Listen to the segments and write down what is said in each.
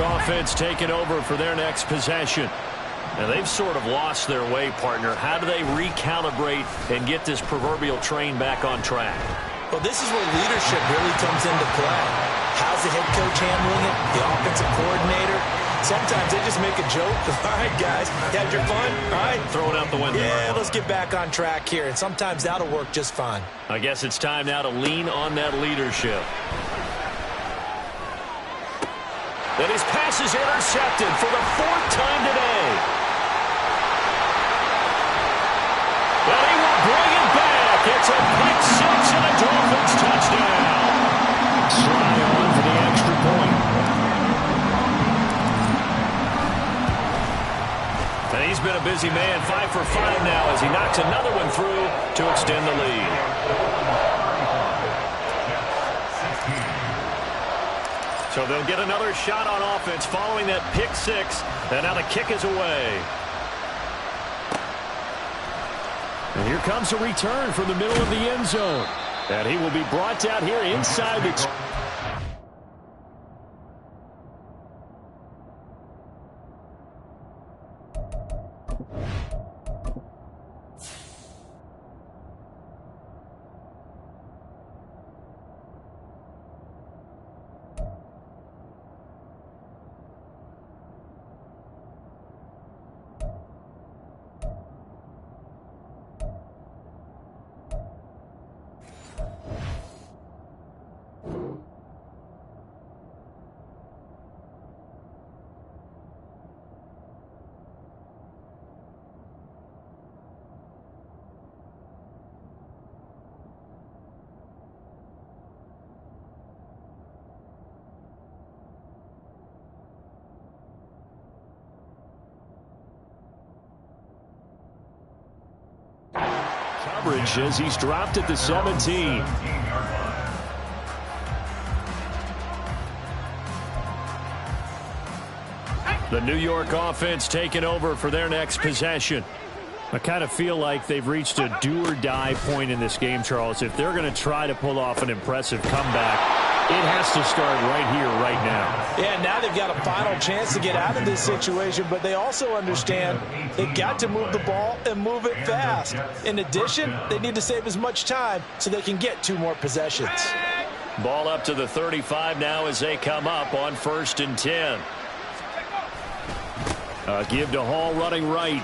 offense taking over for their next possession. Now, they've sort of lost their way, partner. How do they recalibrate and get this proverbial train back on track? Well, this is where leadership really comes into play. How's the head coach handling it? The offensive coordinator? Sometimes they just make a joke. All right, guys, you had your fun? All right. Throw it out the window. Yeah, let's get back on track here. And sometimes that'll work just fine. I guess it's time now to lean on that leadership. And his pass is intercepted for the 4th time today. And he will bring it back. It's a pick 6 and a Dolphins touchdown. Try on for the extra point. And he's been a busy man, 5 for 5 now as he knocks another one through to extend the lead. So they'll get another shot on offense following that pick 6. And now the kick is away. And here comes a return from the middle of the end zone. And he will be brought down here inside the... Coverage as he's dropped at the 17. The New York offense taking over for their next possession. I kind of feel like they've reached a do-or-die point in this game, Charles. If they're going to try to pull off an impressive comeback, it has to start right here, right now. Yeah, now they've got a final chance to get out of this situation, but they also understand they've got to move the ball and move it fast. In addition, they need to save as much time so they can get 2 more possessions. Ball up to the 35 now as they come up on 1st and 10. Give to Hall running right.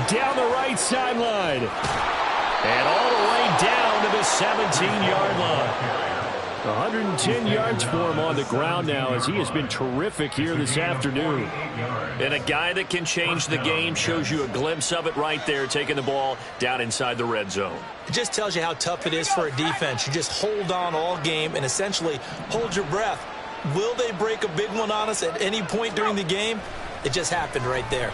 Down the right sideline. And all the way down to the 17-yard line. 110 yards for him on the ground now as he has been terrific here this afternoon. And a guy that can change the game, shows you a glimpse of it right there, taking the ball down inside the red zone. It just tells you how tough it is for a defense. You just hold on all game and essentially hold your breath. Will they break a big one on us at any point during the game? It just happened right there.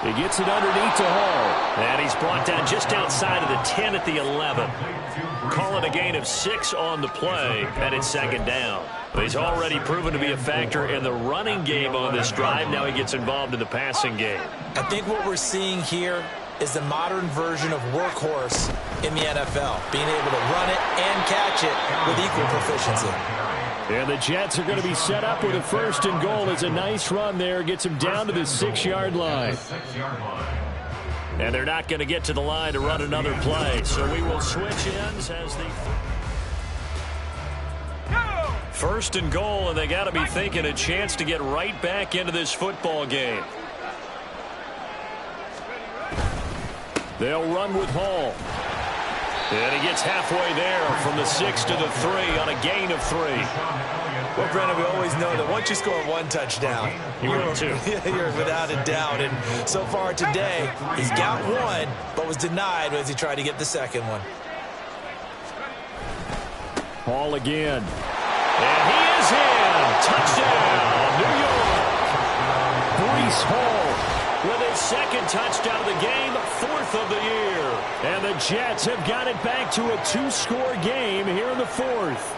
He gets it underneath to Hall. And he's brought down just outside of the 10 at the 11. Call it a gain of 6 on the play, and it's 2nd down. He's already proven to be a factor in the running game on this drive. Now he gets involved in the passing game. I think what we're seeing here is the modern version of workhorse in the NFL, being able to run it and catch it with equal proficiency. And the Jets are going to be set up with a 1st and goal. It's a nice run there. Gets him down to the 6-yard line. And they're not going to get to the line to run another play. So we will switch ends as the 1st and goal. And they got to be thinking a chance to get right back into this football game. They'll run with Hall. And he gets halfway there from the 6 to the 3 on a gain of 3. Well, Brandon, we always know that once you score 1 touchdown, you're without a doubt. And so far today, he's got 1, but was denied as he tried to get the 2nd one. Hall again. And he is in. Touchdown, New York. Breece Hall with his 2nd touchdown of the game, 4th of the year. And the Jets have got it back to a 2-score game here in the 4th.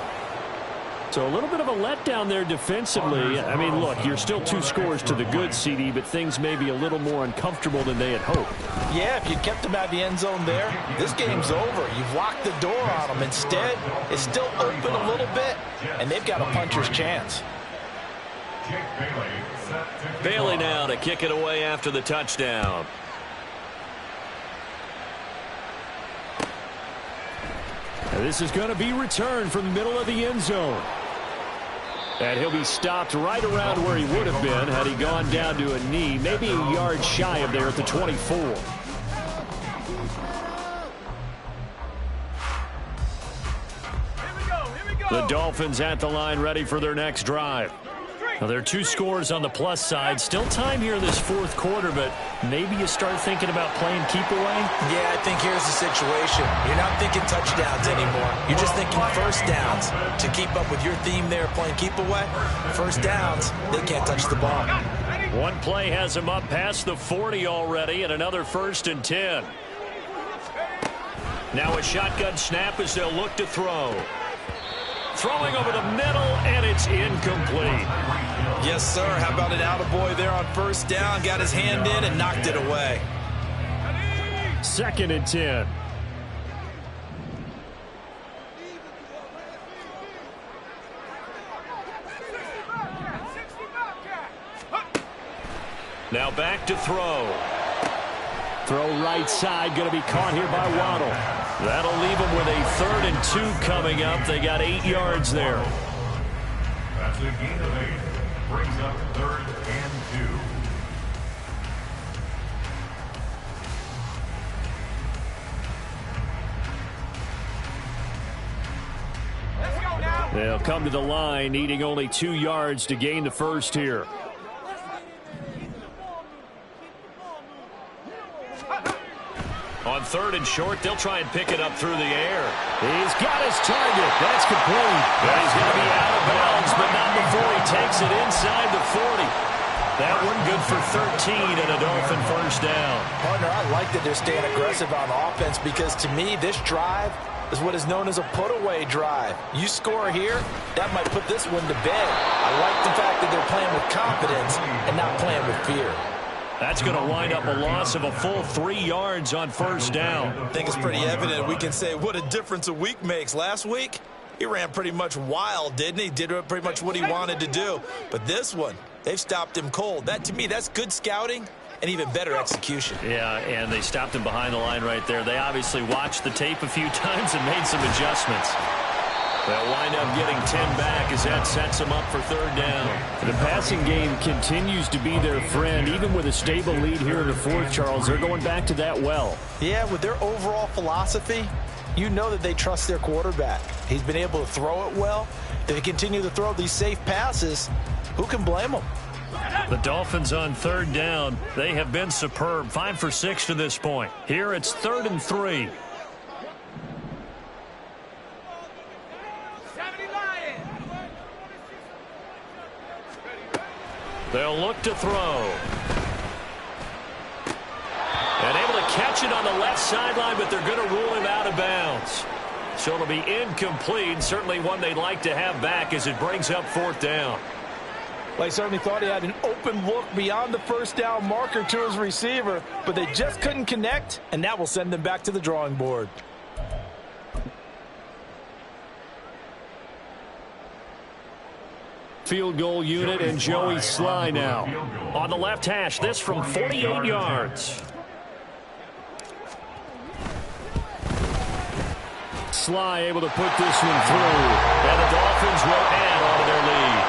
So a little bit of a letdown there defensively. I mean, look, you're still 2 scores to the good, CD, but things may be a little more uncomfortable than they had hoped. Yeah, if you kept them out of the end zone there, this game's over. You've locked the door on them. Instead, it's still open a little bit, and they've got a puncher's chance. Bailey now to kick it away after the touchdown. And this is going to be returned from the middle of the end zone. And he'll be stopped right around where he would have been had he gone down to a knee, maybe a yard shy of there at the 24. The Dolphins at the line ready for their next drive. Now, there are 2 scores on the plus side. Still time here in this 4th quarter, but maybe you start thinking about playing keep away? Yeah, I think here's the situation. You're not thinking touchdowns anymore. You're just thinking first downs. To keep up with your theme there, playing keep away, first downs, they can't touch the ball. One play has him up past the 40 already, and another 1st and 10. Now a shotgun snap as they'll look to throw. Throwing over the middle, and it's incomplete. Yes, sir. How about an attaboy there on first down? Got his hand in and knocked it away. 2nd and 10. Now back to throw. Throw right side, going to be caught here by Waddle. That'll leave them with a 3rd and 2 coming up. They got 8 yards there. That's a gain of 8. Brings up 3rd and 2. Let's go now. They'll come to the line, needing only 2 yards to gain the first here. On 3rd and short, they'll try and pick it up through the air. He's got his target. That's complete. But he's going to be out of bounds, but not before he takes it inside the 40. That one good for 13 and a Dolphin first down. Partner, I like that they're staying aggressive on offense because to me, this drive is what is known as a put-away drive. You score here, that might put this one to bed. I like the fact that they're playing with confidence and not playing with fear. That's going to wind up a loss of a full 3 yards on first down. I think it's pretty evident. We can say what a difference a week makes. Last week, he ran pretty much wild, didn't he? Did pretty much what he wanted to do. But this one, they've stopped him cold. That, to me, that's good scouting and even better execution. Yeah, and they stopped him behind the line right there. They obviously watched the tape a few times and made some adjustments. They'll wind up getting 10 back as that sets them up for 3rd down. The passing game continues to be their friend. Even with a stable lead here in the 4th, Charles, they're going back to that well. Yeah, with their overall philosophy, you know that they trust their quarterback. He's been able to throw it well. If they continue to throw these safe passes, who can blame them? The Dolphins on 3rd down. They have been superb. 5 for 6 to this point. Here it's 3rd and 3. They'll look to throw. And able to catch it on the left sideline, but they're going to rule him out of bounds. So it'll be incomplete. Certainly one they'd like to have back as it brings up 4th down. Well, he certainly thought he had an open look beyond the first down marker to his receiver, but they just couldn't connect, and that will send them back to the drawing board. Field goal unit and Joey Sly now. On the left hash, this from 48 yards. Sly able to put this one through. And the Dolphins will add on to their lead.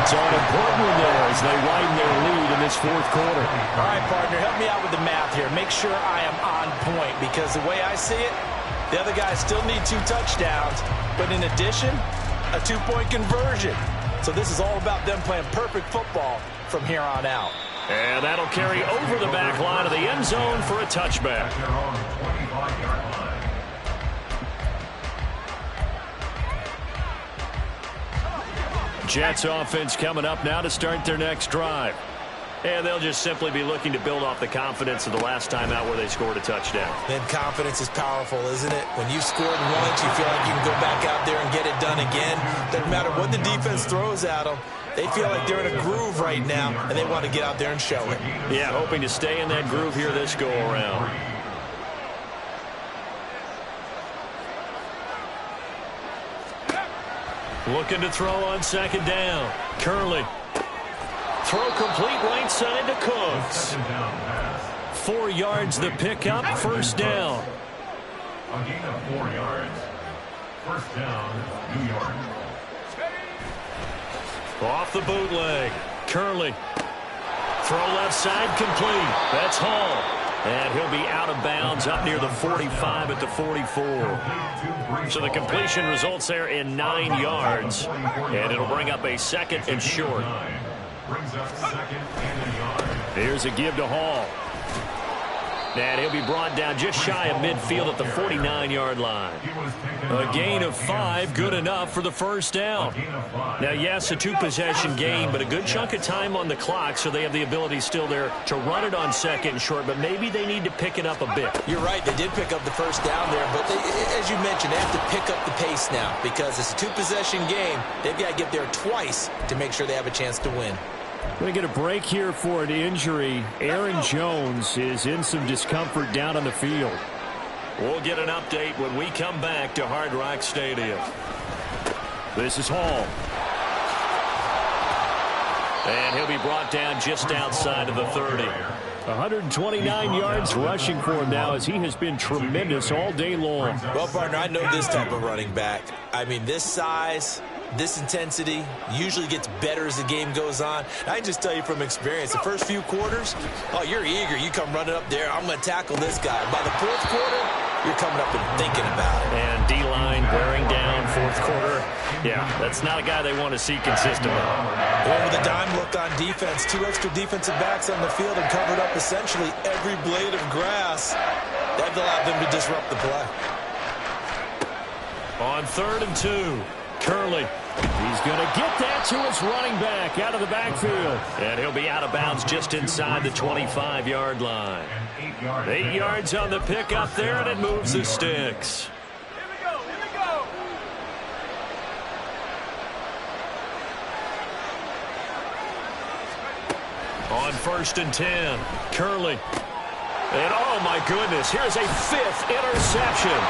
So an important one there as they widen their lead in this 4th quarter. All right, partner, help me out with the math here. Make sure I am on point because the way I see it, the other guys still need 2 touchdowns, but in addition, a 2-point conversion. So this is all about them playing perfect football from here on out. And that'll carry over the back line of the end zone for a touchback. Jets offense coming up now to start their next drive. And they'll just simply be looking to build off the confidence of the last time out where they scored a touchdown. Then confidence is powerful, isn't it? When you've scored once, you feel like you can go back out there and get it done again. Doesn't matter what the defense throws at them. They feel like they're in a groove right now, and they want to get out there and show it. Yeah, hoping to stay in that groove here this go-around. Looking to throw on second down. Curley. Throw complete right side to Cooks. 4 yards the pickup, first down. A gain of 4 yards. First down, New York. Off the bootleg. Curley. Throw left side complete. That's Hall. And he'll be out of bounds up near the 45 at the 44. So the completion results there in 9 yards. And it'll bring up a second and short. Brings up second and a yard. Here's a give to Hall. And he'll be brought down just shy of midfield at the 49-yard line. A gain of 5, good enough for the first down. Now, yes, a 2-possession game, but a good chunk of time on the clock, so they have the ability still there to run it on second and short, but maybe they need to pick it up a bit. You're right, they did pick up the first down there, but as you mentioned, they have to pick up the pace now because it's a 2-possession game. They've got to get there twice to make sure they have a chance to win. We're going to get a break here for an injury. Aaron Jones is in some discomfort down on the field. We'll get an update when we come back to Hard Rock Stadium. This is Hall. And he'll be brought down just outside of the 30. 129 yards rushing for him now as he has been tremendous all day long. Well, partner, I know this type of running back. I mean, this size, this intensity usually gets better as the game goes on. I can just tell you from experience, the first few quarters, oh, you're eager. You come running up there, I'm going to tackle this guy. By the fourth quarter, you're coming up and thinking about it. And D-line wearing down fourth quarter. Yeah, that's not a guy they want to see consistently. Going with a dime look on defense. 2 extra defensive backs on the field and covered up essentially every blade of grass. That allowed them to disrupt the play. On 3rd and 2, Curley. He's going to get that to his running back out of the backfield. And he'll be out of bounds just inside the 25-yard line. 8 yards on the pickup there, and it moves the sticks. Here we go. On 1st and 10, Curley. And oh my goodness, here's a 5th interception.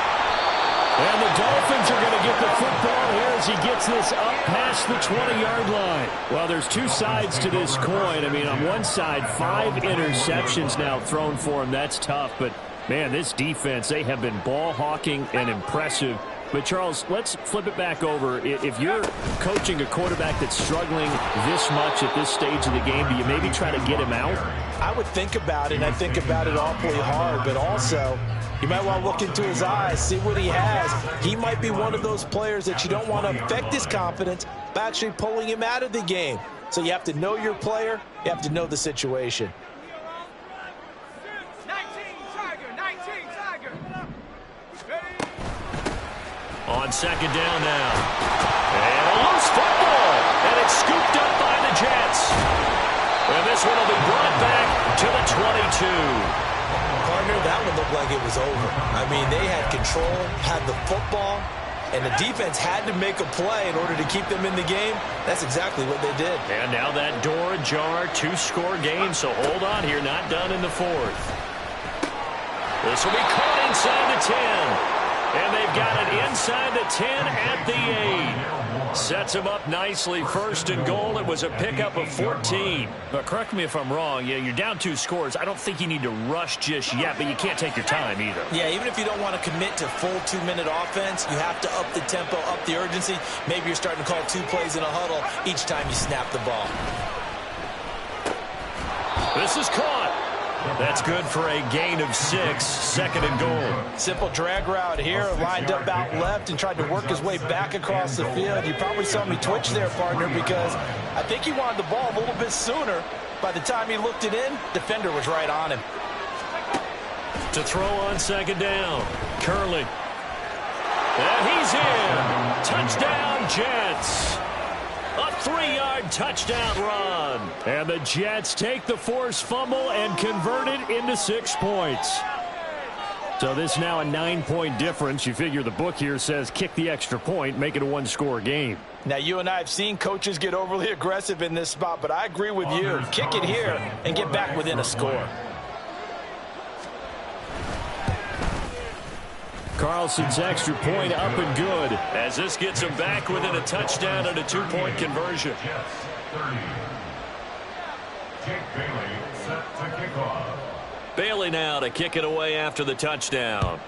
And the Dolphins are going to get the football here as he gets this up past the 20-yard line. Well, there's 2 sides to this coin. I mean, on one side, 5 interceptions now thrown for him. That's tough. But, man, this defense, they have been ball hawking and impressive. But, Charles, let's flip it back over. If you're coaching a quarterback that's struggling this much at this stage of the game, do you maybe try to get him out? I would think about it, and I think about it awfully hard. But also, you might want to look into his eyes, see what he has. He might be one of those players that you don't want to affect his confidence by actually pulling him out of the game. So you have to know your player. You have to know the situation. 19 Tiger. On 2nd down now. And a loose football. And it's scooped up by the Jets. And this one will be brought back to the 22. Partner, that one looked like it was over. I mean, they had control, had the football, and the defense had to make a play in order to keep them in the game. That's exactly what they did. And now that door ajar, 2-score game, so hold on here, not done in the 4th. This will be caught inside the 10. And they've got it inside the 10 at the 8. Sets them up nicely. 1st and goal. It was a pickup of 14. But correct me if I'm wrong. Yeah, you're down 2 scores. I don't think you need to rush just yet, but you can't take your time either. Yeah, even if you don't want to commit to full 2-minute offense, you have to up the tempo, up the urgency. Maybe you're starting to call 2 plays in a huddle each time you snap the ball. This is caught. That's good for a gain of 6, 2nd and goal. Simple drag route here, lined up out left and tried to work his way back across the field. You probably saw me twitch there, partner, because I think he wanted the ball a little bit sooner. By the time he looked it in, defender was right on him. To throw on 2nd down, Curley. And he's in. Touchdown, Jets. A 3-yard touchdown run. And the Jets take the forced fumble and convert it into 6 points. So this now a 9-point difference. You figure the book here says kick the extra point, make it a 1-score game. Now, you and I have seen coaches get overly aggressive in this spot, but I agree with you. Kick it here and get back within a score. Carlson's extra point up and good, as this gets him back within a touchdown and a 2-point conversion. Jets 30. Jake Bailey set to kick off. Bailey now to kick it away after the touchdown.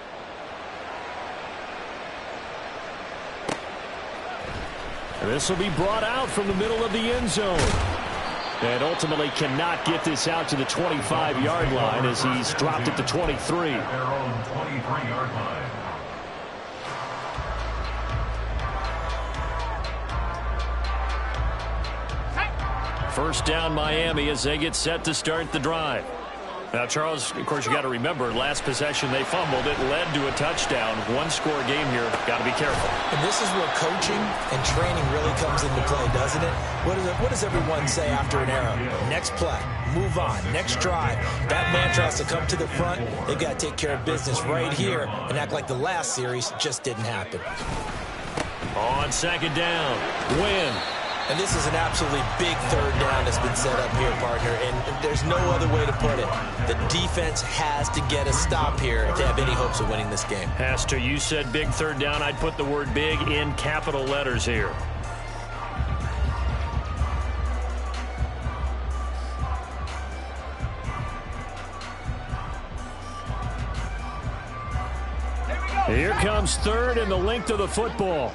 And this will be brought out from the middle of the end zone. And ultimately cannot get this out to the 25-yard line as he's dropped at the 23. Their own 23-yard line. First down Miami as they get set to start the drive. Now, Charles, of course, you got to remember, last possession they fumbled. It led to a touchdown. 1-score game here. Got to be careful. And this is where coaching and training really comes into play, doesn't it? What does everyone say after an arrow? Next play, move on, next drive. That mantra has to come to the front. They've got to take care of business right here and act like the last series just didn't happen. On second down, Wynn. And this is an absolutely big third down that's been set up here, partner, and there's no other way to put it. The defense has to get a stop here to have any hopes of winning this game. Has to. You said big third down. I'd put the word big in capital letters here. Here comes third and the length of the football.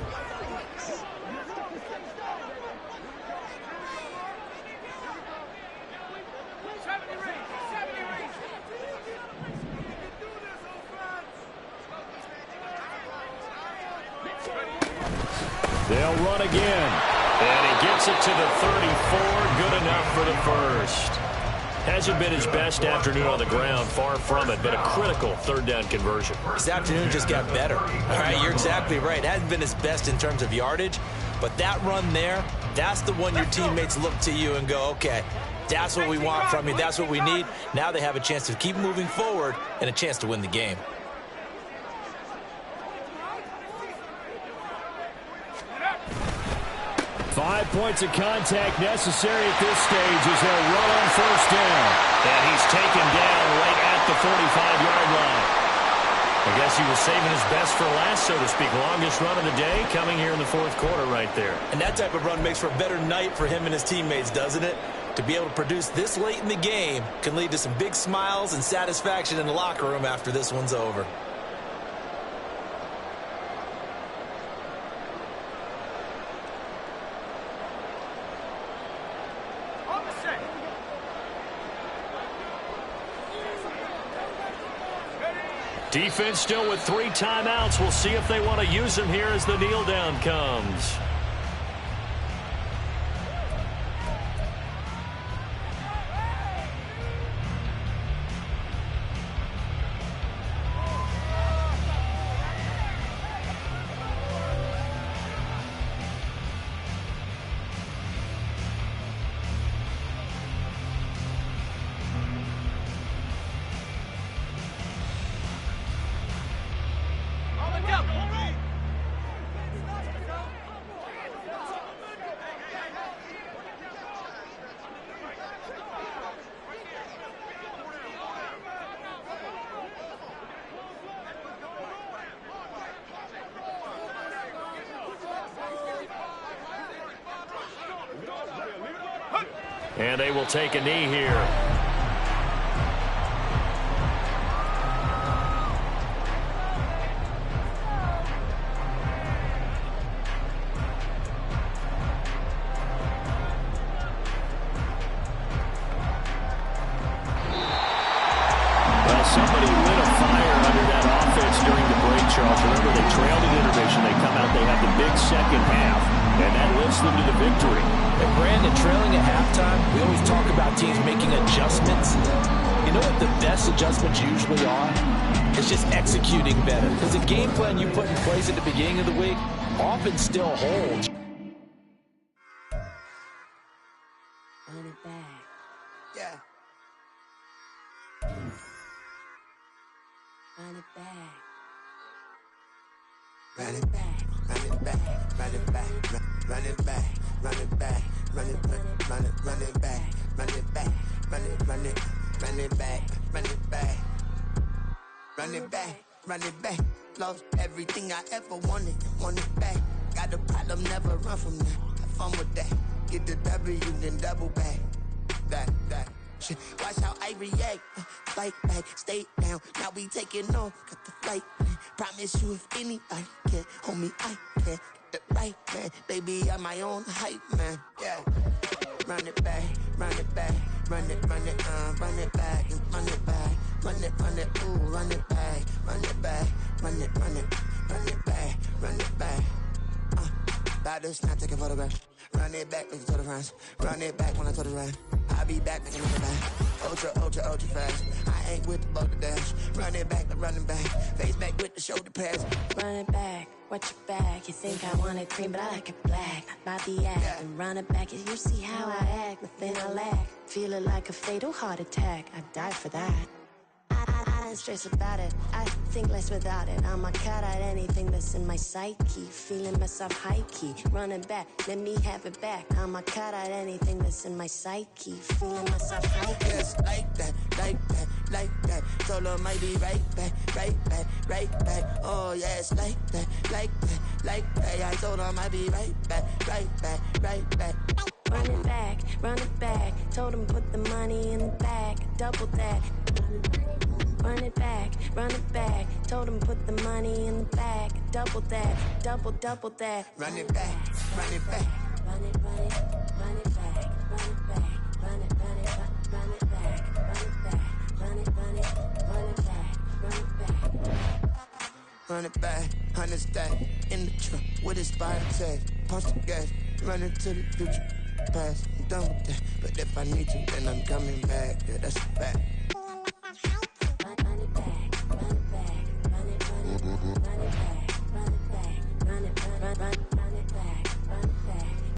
They'll run again. And he gets it to the 34. Good enough for the first. Hasn't been his best afternoon on the ground. Far from it, but a critical third down conversion. This afternoon just got better. All right, you're exactly right. It hasn't been his best in terms of yardage, but that run there, that's the one your teammates look to you and go, okay, that's what we want from you. That's what we need. Now they have a chance to keep moving forward and a chance to win the game. Five points of contact necessary at this stage as they'll run on first down. And he's taken down right at the 45-yard line. I guess he was saving his best for last, so to speak. Longest run of the day coming here in the fourth quarter right there. And that type of run makes for a better night for him and his teammates, doesn't it? To be able to produce this late in the game can lead to some big smiles and satisfaction in the locker room after this one's over. Defense still with 3 timeouts. We'll see if they want to use them here as the kneel down comes. And they will take a knee here. Somebody lit a fire under that offense during the break, Charles. Remember, they trailed at intermission. They come out, they have the big second half, and that lifts them to the victory. And Brandon, trailing at halftime, we always talk about teams making adjustments. You know what the best adjustments usually are? It's just executing better. Because the game plan you put in place at the beginning of the week often still holds. back. Yeah. Run it back. Run it back, run it back, run it back, run it back, run it back, run it back, run it back, run it back, run it back, run it back, run it back, run it back. Lost everything I ever wanted it back. Got a problem, never run from that. Have fun with that. Get the W, then double back. That. Shit. Watch how I react. Fight back, stay down. Now we taking off. Got the flight plan. Promise you if anybody can, homie, I can. Get the right man. Baby, I'm my own hype man. Yeah. Run it back, run it back, run it back, and run it back, run it, ooh, run it back, run it back, run it back, run it back. About to snap, take a photograph. Run it back, make it to the friends. Run it back when I told it right. I'll be back, making it back. Ultra fast. I ain't with the boat to dash. Run it back, but running back. Face back with the shoulder pads. Run it back, watch your back. You think I want it cream, but I like it black. Not the act, Yeah. and run it back. You see how I act, nothing I lack. Feeling like a fatal heart attack. I'd die for that. I don't stress about it. I think less without it. I'ma cut out anything that's in my psyche. Feeling myself high key. Running back, let me have it back. I'ma cut out anything that's in my psyche. Feeling myself high key. Yes, like that. Told her might be right back. Oh yes, like that. I told her might be right back. Run it back. Told him put the money in the bag. Double that. Run it back. Told him put the money in the bag. Double that. Double that. Run it back. Run it back. Run it back. Run it back. Run it back. Run it back. Run it back. Run it back. Run it back, 100 stack in the trunk with a spider tag. Punch the gas, running to the future. Past, I'm done with that. But if I need to, then I'm coming back. Yeah, that's a fact.